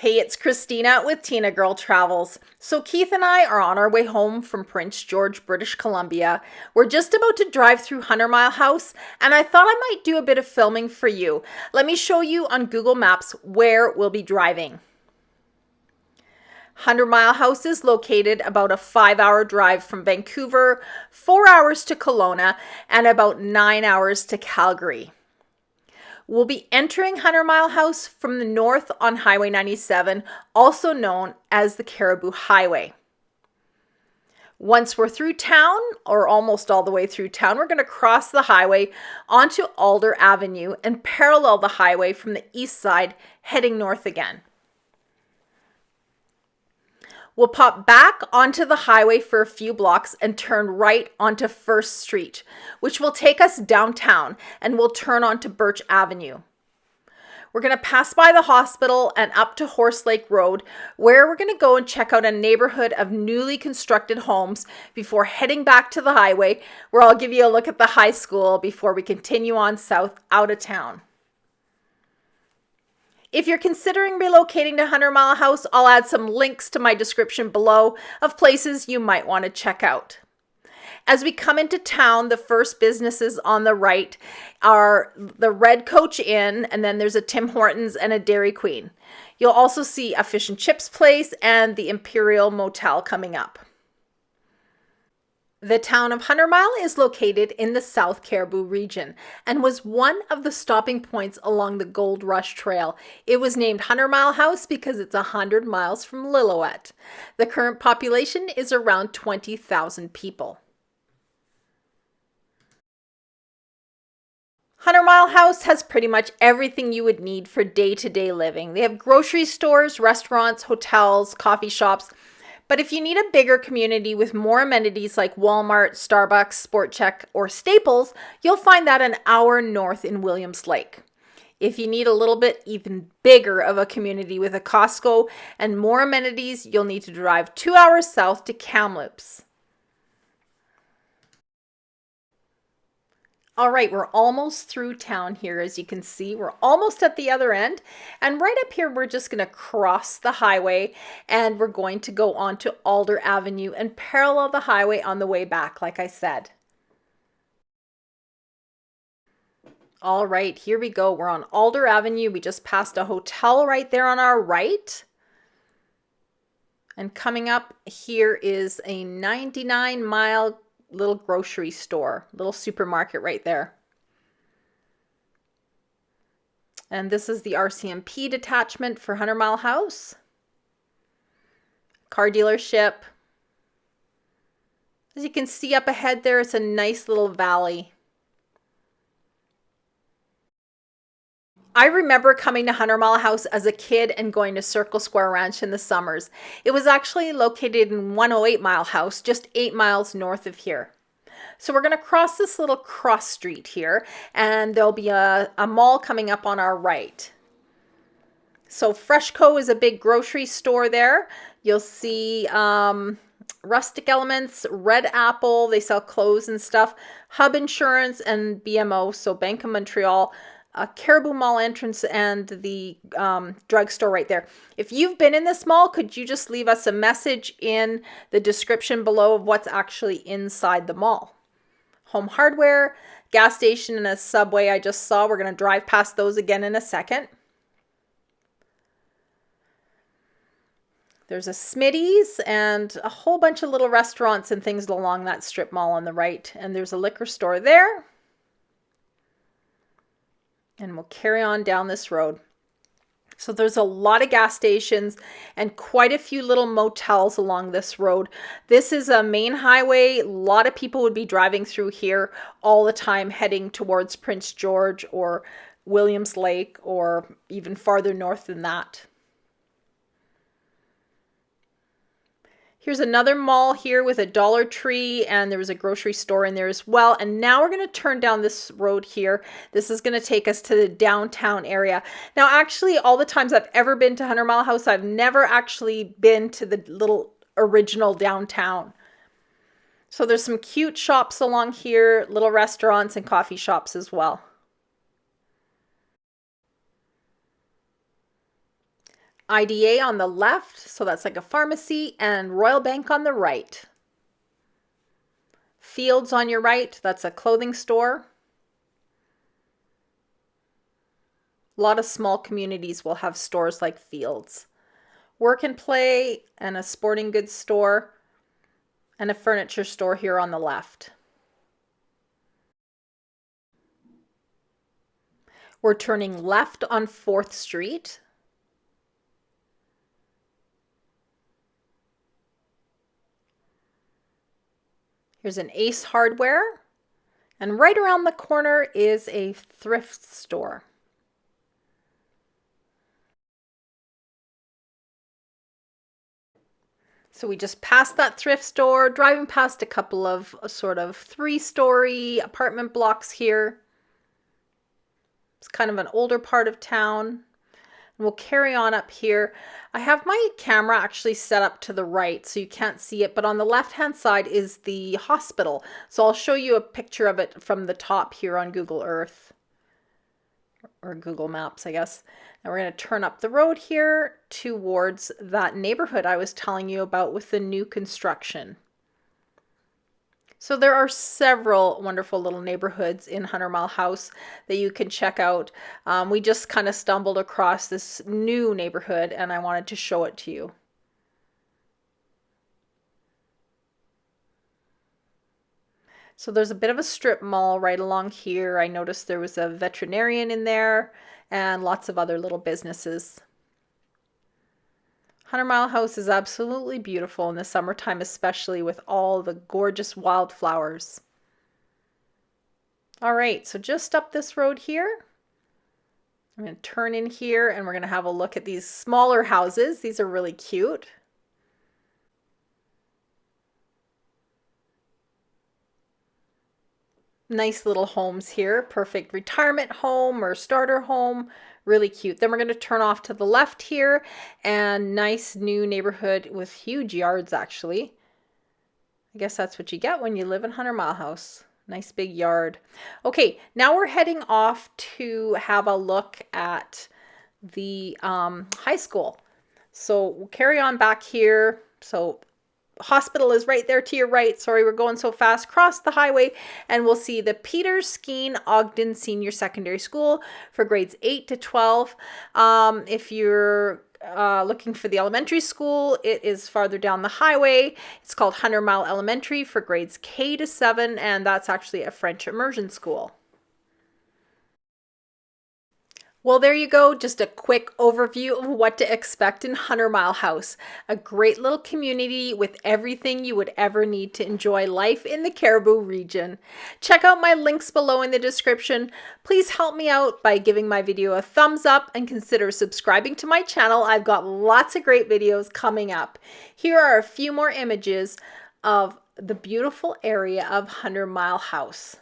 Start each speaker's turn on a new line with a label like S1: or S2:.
S1: Hey, it's Christina with Tinagirl Travels. So Keith and I are on our way home from Prince George, British Columbia. We're just about to drive through 100 Mile House, and I thought I might do a bit of filming for you. Let me show you on Google Maps where we'll be driving. 100 Mile House is located about a 5-hour drive from Vancouver, 4 hours to Kelowna, and about 9 hours to Calgary. We'll be entering 100 Mile House from the north on Highway 97, also known as the Cariboo HWY. Once we're through town, or almost all the way through town, we're going to cross the highway onto Alder Avenue and parallel the highway from the east side, heading north again. We'll pop back onto the highway for a few blocks and turn right onto First Street, which will take us downtown, and we'll turn onto Birch Avenue. We're going to pass by the hospital and up to Horse Lake Road, where we're going to go and check out a neighborhood of newly constructed homes before heading back to the highway, where I'll give you a look at the high school before we continue on south out of town. If you're considering relocating to 100 Mile House, I'll add some links to my description below of places you might want to check out. As we come into town, the first businesses on the right are the Red Coach Inn, and then there's a Tim Hortons and a Dairy Queen. You'll also see a fish and chips place and the Imperial Motel coming up. The town of 100 Mile is located in the South Cariboo region and was one of the stopping points along the Gold Rush Trail. It was named 100 Mile House because it's 100 miles from Lillooet. The current population is around 20,000 people. 100 Mile House has pretty much everything you would need for day-to-day living. They have grocery stores, restaurants, hotels, coffee shops. But if you need a bigger community with more amenities like Walmart, Starbucks, Sport Chek, or Staples, you'll find that an hour north in Williams Lake. If you need a little bit even bigger of a community with a Costco and more amenities, you'll need to drive 2 hours south to Kamloops. All right, we're almost through town here. As you can see, we're almost at the other end. And right up here, we're just going to cross the highway and we're going to go on to Alder Avenue and parallel the highway on the way back, like I said. All right, here we go. We're on Alder Avenue. We just passed a hotel right there on our right. And coming up here is a 99-mile little grocery store, little supermarket right there. And this is the RCMP detachment for 100 Mile House. Car dealership. As you can see up ahead there, it's a nice little valley. I remember coming to 100 Mile House as a kid and going to Circle Square Ranch in the summers. It was actually located in 108 Mile House, just 8 miles north of here. So we're going to cross this little cross street here, and there'll be a mall coming up on our right. So Freshco is a big grocery store there. You'll see Rustic Elements, Red Apple, they sell clothes and stuff, Hub Insurance, and BMO, so Bank of Montreal, Cariboo Mall entrance, and the drugstore right there. If you've been in this mall, could you just leave us a message in the description below of what's actually inside the mall? Home Hardware, gas station, and a Subway I just saw. We're going to drive past those again in a second. There's a Smitty's and a whole bunch of little restaurants and things along that strip mall on the right. And there's a liquor store there. And we'll carry on down this road. So there's a lot of gas stations and quite a few little motels along this road. This is a main highway. A lot of people would be driving through here all the time, heading towards Prince George or Williams Lake or even farther north than that. Here's another mall here with a Dollar Tree, and there was a grocery store in there as well. And now we're going to turn down this road here. This is going to take us to the downtown area. Now, actually, all the times I've ever been to 100 Mile House, I've never actually been to the little original downtown. So there's some cute shops along here, little restaurants and coffee shops as well. IDA on the left, so that's like a pharmacy, and Royal Bank on the right. Fields on your right, that's a clothing store. A lot of small communities will have stores like Fields. Work and Play and a sporting goods store and a furniture store here on the left. We're turning left on 4th Street. Here's an Ace Hardware. And right around the corner is a thrift store. So we just passed that thrift store, driving past a couple of sort of 3-story apartment blocks here. It's kind of an older part of town. We'll carry on up here. I have my camera actually set up to the right so you can't see it, but on the left-hand side is the hospital. So I'll show you a picture of it from the top here on Google Earth, or Google Maps, I guess. And we're going to turn up the road here towards that neighborhood I was telling you about with the new construction. So there are several wonderful little neighborhoods in 100 Mile House that you can check out. We just kind of stumbled across this new neighborhood and I wanted to show it to you. So there's a bit of a strip mall right along here. I noticed there was a veterinarian in there and lots of other little businesses. 100 Mile House is absolutely beautiful in the summertime, especially with all the gorgeous wildflowers. All right, so just up this road here, I'm going to turn in here and we're going to have a look at these smaller houses. These are really cute. Nice little homes here, perfect retirement home or starter home, really cute. Then we're going to turn off to the left here, and nice new neighborhood with huge yards actually. I guess that's what you get when you live in 100 Mile House. Nice big yard. Okay, now we're heading off to have a look at the high school. So we'll carry on back here. So hospital is right there to your right. Sorry, we're going so fast. Cross the highway and we'll see the Peter Skeen Ogden Senior Secondary School for grades 8 to 12. If you're looking for the elementary school, it is farther down the highway. It's called 100 Mile Elementary for grades K to 7, and that's actually a French immersion school. Well, there you go. Just a quick overview of what to expect in 100 Mile House. A great little community with everything you would ever need to enjoy life in the Cariboo region. Check out my links below in the description. Please help me out by giving my video a thumbs up and consider subscribing to my channel. I've got lots of great videos coming up. Here are a few more images of the beautiful area of 100 Mile House.